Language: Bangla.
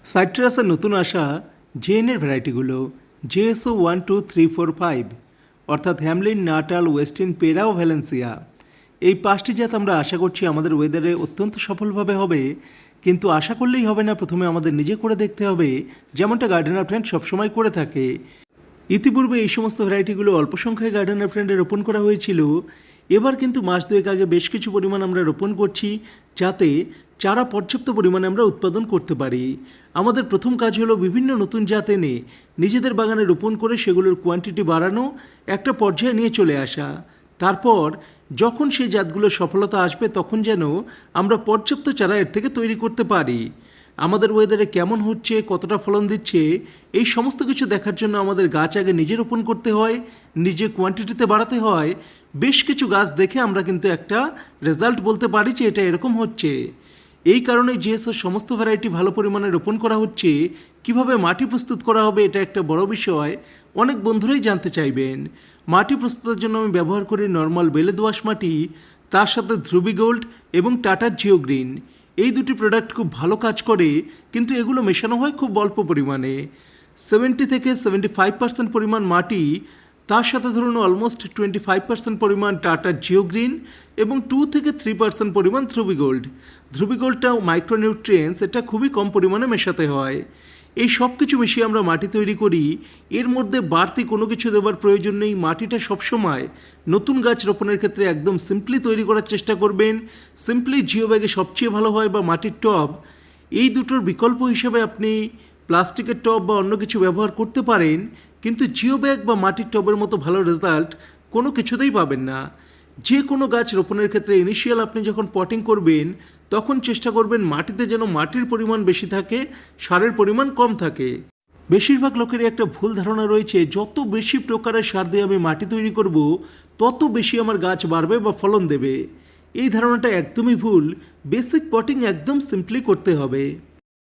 সাইট্রাসের নতুন আসা জেএনের ভ্যারাইটিগুলো JSO 12345 অর্থাৎ হ্যামলিন, নাটাল, ওয়েস্টিন, পেরা ও ভ্যালেন্সিয়া, এই 5টি জাত আমরা আশা করছি আমাদের ওয়েদারে অত্যন্ত সফলভাবে হবে। কিন্তু আশা করলেই হবে না, প্রথমে আমাদের নিজে করে দেখতে হবে, যেমনটা গার্ডেনার ফ্রেন্ড সবসময় করে থাকে। ইতিপূর্বে এই সমস্ত ভ্যারাইটিগুলো অল্প সংখ্যায় গার্ডেনার ফ্রেন্ডে রোপণ করা হয়েছিল। এবার কিন্তু মাস দুয়েক আগে বেশ কিছু পরিমাণ আমরা রোপণ করছি, যাতে চারা পর্যাপ্ত পরিমাণে আমরা উৎপাদন করতে পারি। আমাদের প্রথম কাজ হলো বিভিন্ন নতুন জাত এনে নিজেদের বাগানে রোপণ করে সেগুলোর কোয়ান্টিটি বাড়ানো, একটা পর্যায়ে নিয়ে চলে আসা। তারপর যখন সেই জাতগুলোর সফলতা আসবে তখন যেন আমরা পর্যাপ্ত চারা এর থেকে তৈরি করতে পারি। আমাদের ওয়েদারে কেমন হচ্ছে, কতটা ফলন দিচ্ছে, এই সমস্ত কিছু দেখার জন্য আমাদের গাছ আগে নিজে রোপণ করতে হয়, নিজে কোয়ান্টিটিতে বাড়াতে হয়। বেশ কিছু গাছ দেখে আমরা কিন্তু একটা রেজাল্ট বলতে পারি যে এটা এরকম হচ্ছে। এই কারণে যেসব সমস্ত ভ্যারাইটি ভালো পরিমাণে রোপণ করা হচ্ছে, কিভাবে মাটি প্রস্তুত করা হবে এটা একটা বড় বিষয়, অনেক বন্ধুরাই জানতে চাইবেন। মাটি প্রস্তুতের জন্য আমি ব্যবহার করি নর্মাল বেলে দোআঁশ মাটি, তার সাথে ধ্রুবী গোল্ড এবং টাটার জিও গ্রিন। এই দুটি প্রোডাক্ট খুব ভালো কাজ করে, কিন্তু এগুলো মেশানো হয় খুব অল্প পরিমাণে। 70 থেকে 75% পরিমাণ মাটি, তার সাথে ধরুন অলমোস্ট 25% পরিমাণ টাটার জিও গ্রিন এবং 2 থেকে 3% পরিমাণ ধ্রুবী গোল্ড। ধ্রুবী গোল্ডটা মাইক্রোনিউট্রিয়েন্টস, এটা খুবই কম পরিমাণে মেশাতে হয়। এই সব কিছু মিশিয়ে আমরা মাটি তৈরি করি। এর মধ্যে বাড়তি কোনো কিছু দেওয়ার প্রয়োজন নেই। মাটিটা সবসময় নতুন গাছ রোপণের ক্ষেত্রে একদম সিম্পলি তৈরি করার চেষ্টা করবেন। সিম্পলি জিও ব্যাগে সবচেয়ে ভালো হয়, বা মাটির টব। এই দুটোর বিকল্প হিসেবে আপনি প্লাস্টিকের টব বা অন্য কিছু ব্যবহার করতে পারেন, কিন্তু জিও ব্যাগ বা মাটির টবের মতো ভালো রেজাল্ট কোনো কিছুতেই পাবেন না। যে কোনো গাছ রোপণের ক্ষেত্রে ইনিশিয়াল আপনি যখন পটিং করবেন, তখন চেষ্টা করবেন মাটিতে যেন মাটির পরিমাণ বেশি থাকে, সারের পরিমাণ কম থাকে। বেশিরভাগ লোকেরই একটা ভুল ধারণা রয়েছে, যত বেশি প্রকারের সার দিয়ে আমি মাটি তৈরি করব, তত বেশি আমার গাছ বাড়বে বা ফলন দেবে। এই ধারণাটা একদমই ভুল। বেসিক পটিং একদম সিম্পলি করতে হবে।